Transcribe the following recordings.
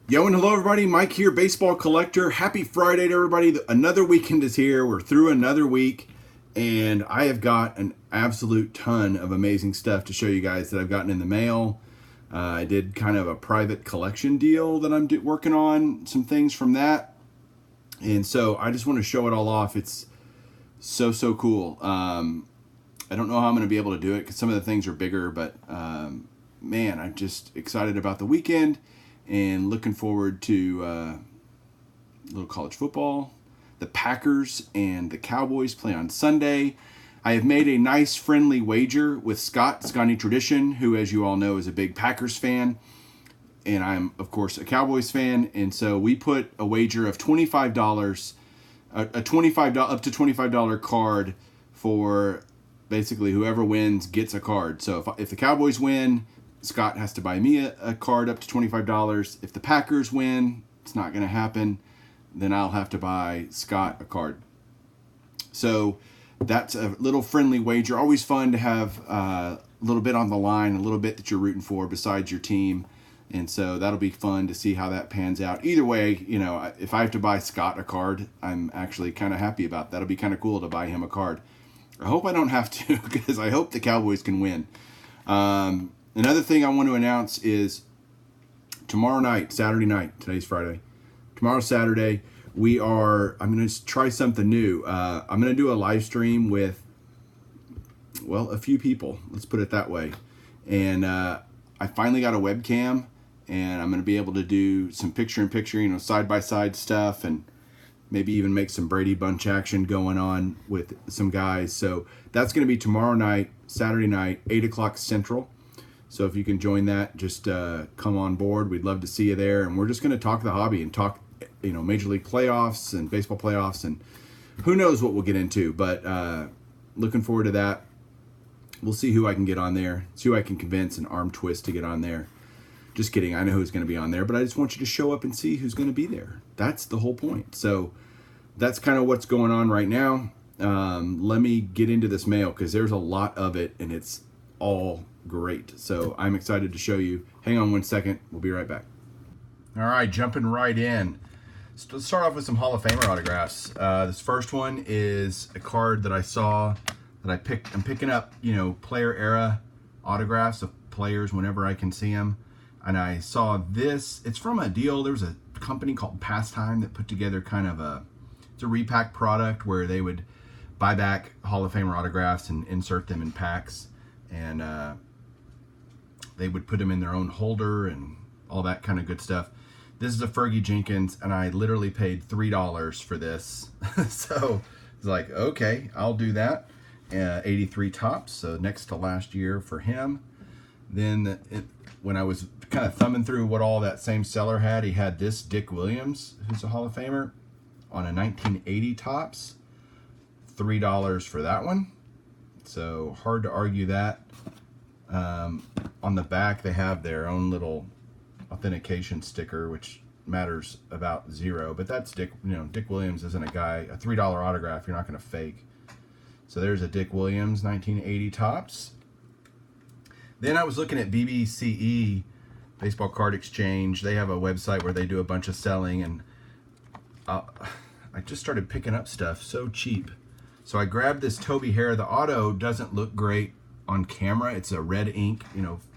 Yo and hello everybody, Mike here, baseball collector. Happy Friday to everybody. Another weekend is here. We're through another week and I have got an absolute ton of amazing stuff to show you guys that I've gotten in the mail. I did kind of a private collection deal that I'm working on, some things from that. And so I just want to show it all off. It's so cool. I don't know how I'm going to be able to do it because some of the things are bigger, but man, I'm just excited about the weekend and looking forward to a little college football. The Packers and the Cowboys play on Sunday. I have made a nice friendly wager with Scotty Tradition, who, as you all know, is a big Packers fan. And I'm, of course, a Cowboys fan. And so we put a wager of $25, up to $25 card for basically whoever wins gets a card. So if the Cowboys win, Scott has to buy me a card up to $25. If the Packers win, it's not going to happen. Then I'll have to buy Scott a card. So that's a little friendly wager. Always fun to have a little bit on the line, a little bit that you're rooting for besides your team. And so that'll be fun to see how that pans out. Either way, you know, if I have to buy Scott a card, I'm actually kind of happy about that. That'll be kind of cool to buy him a card. I hope I don't have to because I hope the Cowboys can win. Another thing I want to announce is tomorrow night, Saturday night, today's Friday, tomorrow Saturday, I'm going to try something new. I'm going to do a live stream with, well, a few people, let's put it that way. And I finally got a webcam, and I'm going to be able to do some picture-in-picture, side-by-side stuff, and maybe even make some Brady Bunch action going on with some guys. So that's going to be tomorrow night, Saturday night, 8 o'clock Central. So if you can join that, just come on board. We'd love to see you there. And we're just going to talk the hobby and talk, Major League playoffs and baseball playoffs. And who knows what we'll get into. But looking forward to that. We'll see who I can get on there. See who I can convince and arm twist to get on there. Just kidding. I know who's going to be on there. But I just want you to show up and see who's going to be there. That's the whole point. So that's kind of what's going on right now. Let me get into this mail because there's a lot of it. And it's all great. So I'm excited to show you. Hang on one second. We'll be right back. All right, jumping right in. So let's start off with some Hall of Famer autographs. This first one is a card that I saw that I'm picking up, player era autographs of players whenever I can see them. And I saw this. It's from a deal. There was a company called Pastime that put together it's a repack product where they would buy back Hall of Famer autographs and insert them in packs. And they would put them in their own holder and all that kind of good stuff. This is a Fergie Jenkins, and I literally paid $3 for this. So it's like, okay, I'll do that. 83 tops, so next to last year for him. Then when I was kind of thumbing through what all that same seller had, he had this Dick Williams, who's a Hall of Famer, on a 1980 tops. $3 for that one. So hard to argue that. On the back, they have their own little authentication sticker, which matters about zero. But that's Dick. Dick Williams isn't a $3 autograph you're not going to fake. So there's a Dick Williams 1980 tops. Then I was looking at BBCE, Baseball Card Exchange. They have a website where they do a bunch of selling, and I just started picking up stuff so cheap. So I grabbed this Toby Hare. The auto doesn't look great on camera. It's a red ink,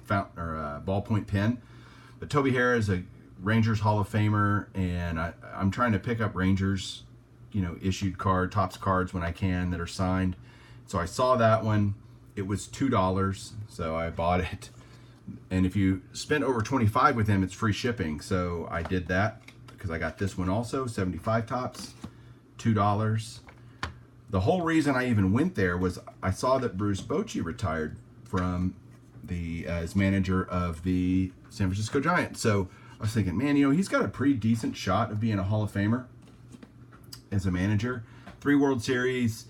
fountain or ballpoint pen. But Toby Hare is a Rangers Hall of Famer, and I'm trying to pick up Rangers, issued Topps cards when I can that are signed. So I saw that one. It was $2, so I bought it. And if you spend over $25 with him, it's free shipping. So I did that because I got this one also, 75 tops, $2. The whole reason I even went there was I saw that Bruce Bochy retired from as manager of the San Francisco Giants. So I was thinking, man, he's got a pretty decent shot of being a Hall of Famer as a manager. 3 World Series.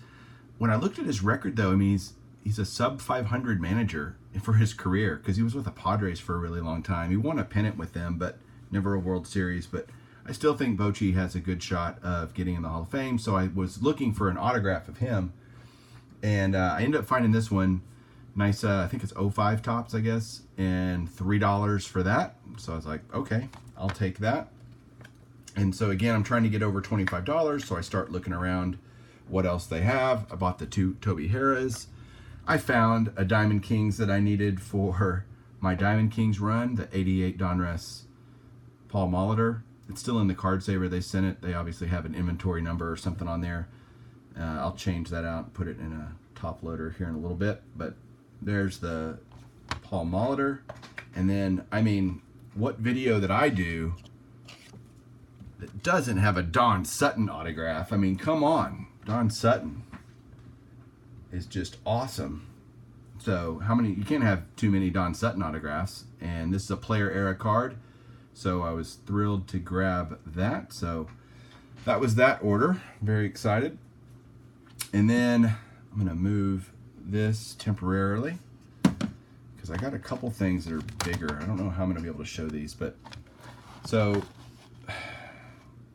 When I looked at his record, though, he's a sub 500 manager for his career because he was with the Padres for a really long time. He won a pennant with them, but never a World Series. But I still think Bochy has a good shot of getting in the Hall of Fame. So I was looking for an autograph of him, and I ended up finding this one. Nice, I think it's '05 tops, I guess, and $3 for that. So I was like, okay, I'll take that. And so again, I'm trying to get over $25, so I start looking around what else they have. I bought the 2 Toby Harras. I found a Diamond Kings that I needed for my Diamond Kings run, the 88 Donruss Paul Molitor. It's still in the card saver they sent it. They obviously have an inventory number or something on there. I'll change that out and put it in a top loader here in a little bit. But there's the Paul Molitor. And then, I mean, what video that I do that doesn't have a Don Sutton autograph? I mean, come on. Don Sutton is just awesome. So how many, you can't have too many Don Sutton autographs. And this is a player era card. So I was thrilled to grab that. So that was that order. Very excited. And then I'm going to move this temporarily because I got a couple things that are bigger. I don't know how I'm going to be able to show these, but so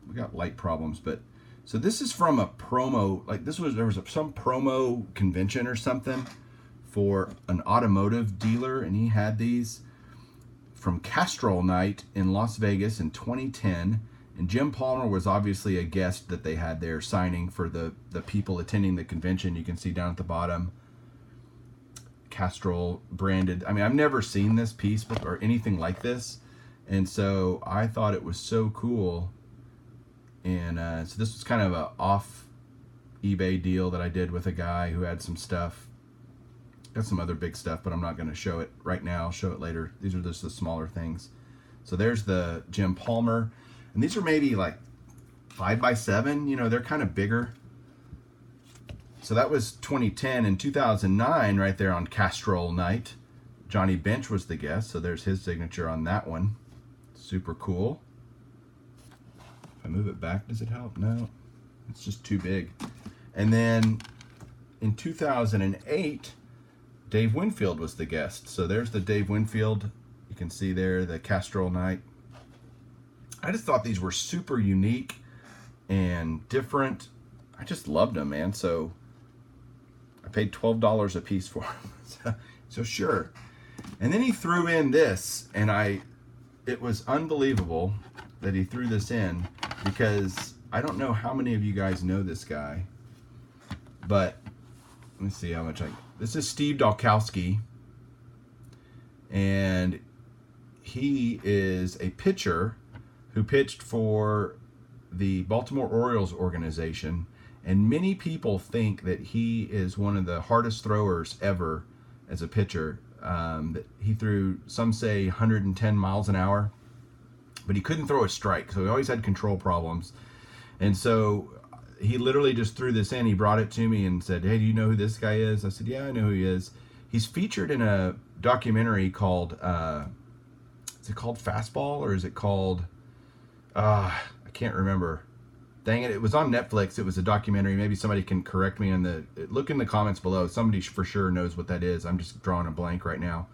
we got light problems, but so this is from a promo, like there was some promo convention or something for an automotive dealer, and he had these from Castrol Night in Las Vegas in 2010. And Jim Palmer was obviously a guest that they had there signing for the people attending the convention. You can see down at the bottom, Castrol branded. I mean, I've never seen this piece or anything like this. And so I thought it was so cool. And so this was kind of a off eBay deal that I did with a guy who had some stuff. Got some other big stuff, but I'm not going to show it right now. I'll show it later. These are just the smaller things. So there's the Jim Palmer. And these are maybe like 5x7, you know, they're kind of bigger. So that was 2010. In 2009, right there on Castrol Night, Johnny Bench was the guest. So there's his signature on that one. Super cool. If I move it back, does it help? No, it's just too big. And then in 2008, Dave Winfield was the guest. So there's the Dave Winfield. You can see there the Castrol Night. I just thought these were super unique and different. I just loved them, man. So I paid $12 a piece for them. So sure. And then he threw in this, and it was unbelievable that he threw this in, because I don't know how many of you guys know this guy, but let me see how much this is Steve Dalkowski, and he is a pitcher who pitched for the Baltimore Orioles organization, and many people think that he is one of the hardest throwers ever as a pitcher. That he threw, some say 110 miles an hour, but he couldn't throw a strike, so he always had control problems. And so he literally just threw this in. He brought it to me and said, "Hey, do you know who this guy is?" I said, "Yeah, I know who he is." He's featured in a documentary called, is it called Fastball, or is it called, I can't remember. Dang it, it was on Netflix. It was a documentary. Maybe somebody can correct me look in the comments below. Somebody for sure knows what that is. I'm just drawing a blank right now.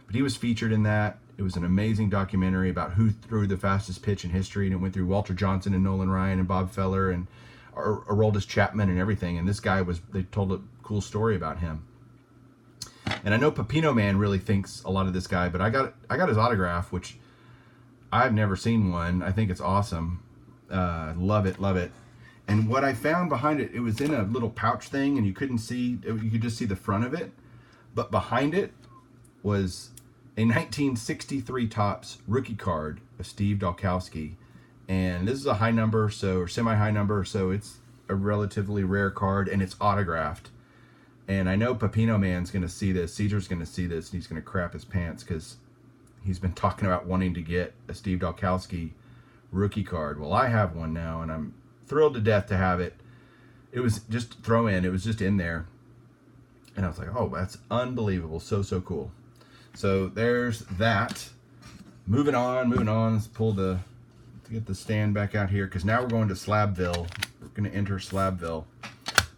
But he was featured in that. It was an amazing documentary about who threw the fastest pitch in history, and it went through Walter Johnson and Nolan Ryan and Bob Feller and Aroldis Chapman and everything. And this guy they told a cool story about him. And I know Pepino Man really thinks a lot of this guy, but I got his autograph, which I've never seen one. I think it's awesome. Love it, love it. And what I found behind it, it was in a little pouch thing, and you couldn't see, you could just see the front of it. But behind it was a 1963 Topps rookie card of Steve Dalkowski. And this is a high number, or semi-high number, so it's a relatively rare card, and it's autographed. And I know Pepino Man's going to see this, Caesar's going to see this, and he's going to crap his pants, because he's been talking about wanting to get a Steve Dalkowski rookie card. Well, I have one now, and I'm thrilled to death to have it. It was just it was just in there, and I was like, oh, that's unbelievable. So cool. So there's that. Moving on. Let's get the stand back out here, because now we're going to Slabville. We're going to enter Slabville.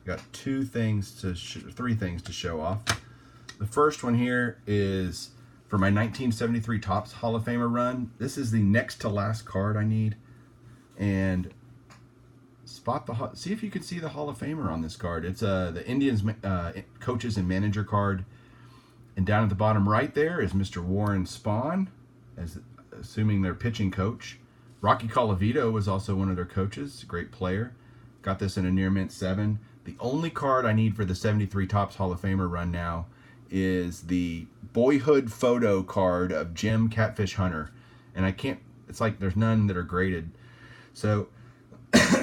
Got three things to show off. The first one here is for my 1973 Topps Hall of Famer run. This is the next to last card I need. And see if you can see the Hall of Famer on this card. It's the Indians coaches and manager card. And down at the bottom right there is Mr. Warren Spahn, assuming their pitching coach. Rocky Colavito was also one of their coaches, great player. Got this in a near mint 7. The only card I need for the 73 Topps Hall of Famer run now is the boyhood photo card of Jim Catfish Hunter. And I can't, it's like there's none that are graded. So,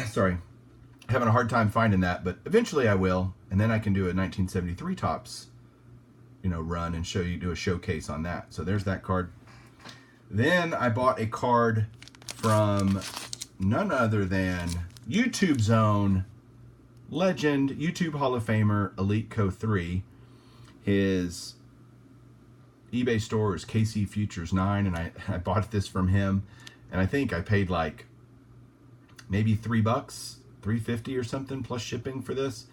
sorry, having a hard time finding that, but eventually I will. And then I can do a 1973 Topps, run and do a showcase on that. So there's that card. Then I bought a card from none other than YouTube's own legend, YouTube Hall of Famer, Elite Co 3. His eBay store is KC Futures 9, and I bought this from him, and I think I paid like maybe $3, $3.50 or something plus shipping for this.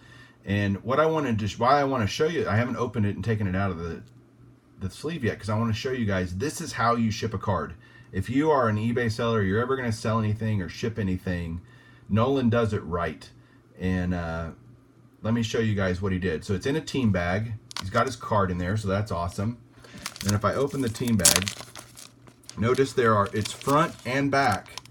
And why I want to show you, I haven't opened it and taken it out of the sleeve yet, because I want to show you guys this is how you ship a card. If you are an eBay seller, you're ever going to sell anything or ship anything, Nolan does it right. And let me show you guys what he did. So it's in a team bag. He's got his card in there, so that's awesome. And if I open the team bag, notice it's front and back.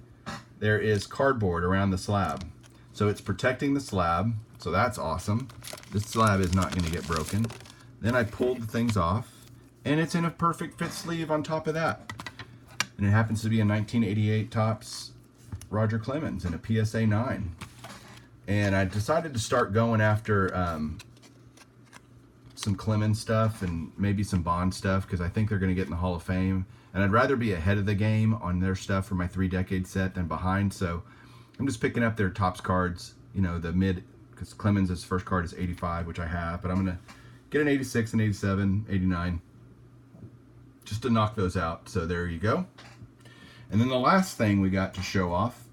There is cardboard around the slab. So it's protecting the slab, so that's awesome. This slab is not going to get broken. Then I pulled the things off, and it's in a perfect fit sleeve on top of that. And it happens to be a 1988 Topps Roger Clemens in a PSA 9. And I decided to start going after some Clemens stuff and maybe some Bond stuff, because I think they're going to get in the Hall of Fame. And I'd rather be ahead of the game on their stuff for my 3-decade set than behind. So I'm just picking up their Topps cards, the mid, because Clemens' first card is 85, which I have. But I'm going to get an 86, an 87, 89, just to knock those out. So there you go. And then the last thing we got to show off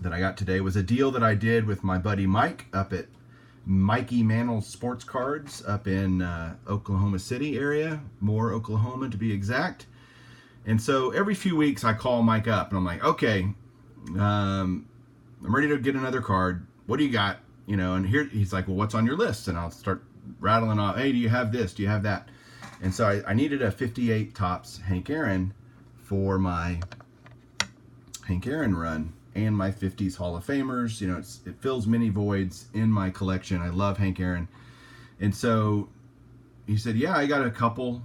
that I got today was a deal that I did with my buddy Mike up at Mikey Mantle Sports Cards up in Oklahoma City area, Moore, Oklahoma to be exact. And so every few weeks I call Mike up and I'm like, okay, I'm ready to get another card. What do you got? And here he's like, well, what's on your list? And I'll start rattling off, hey, do you have this? Do you have that? And so I needed a 58 Topps Hank Aaron for my Hank Aaron run and my 50s Hall of Famers. It fills many voids in my collection. I love Hank Aaron. And so he said, yeah, I got a couple.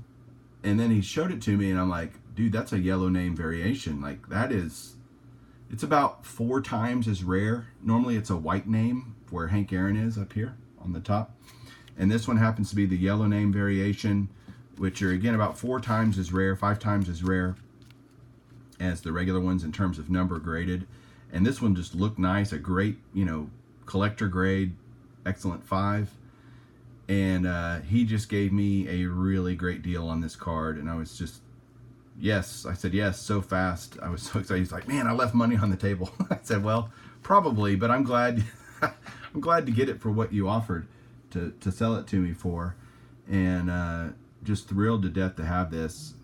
And then he showed it to me and I'm like, dude, that's a yellow name variation. Like it's about 4 times as rare. Normally it's a white name where Hank Aaron is up here on the top. And this one happens to be the yellow name variation, which are again about 4 times as rare, 5 times as rare as the regular ones in terms of number graded. And this one just looked nice, a great, collector grade, excellent 5. And he just gave me a really great deal on this card. And I was just, yes, I said yes so fast. I was so excited. He's like, man, I left money on the table. I said, well, probably, but I'm glad I'm glad to get it for what you offered to sell it to me for. And just thrilled to death to have this.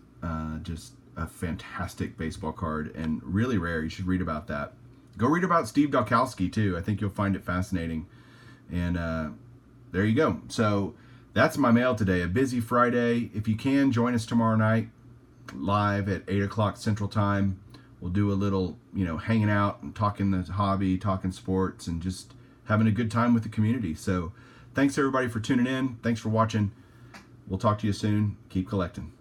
Just a fantastic baseball card and really rare. You should read about that. Go read about Steve Dalkowski too. I think you'll find it fascinating. And there you go. So that's my mail today. A busy Friday. If you can, join us tomorrow night live at 8 o'clock Central Time. We'll do a little, hanging out and talking the hobby, talking sports, and just having a good time with the community. So thanks everybody for tuning in. Thanks for watching. We'll talk to you soon. Keep collecting.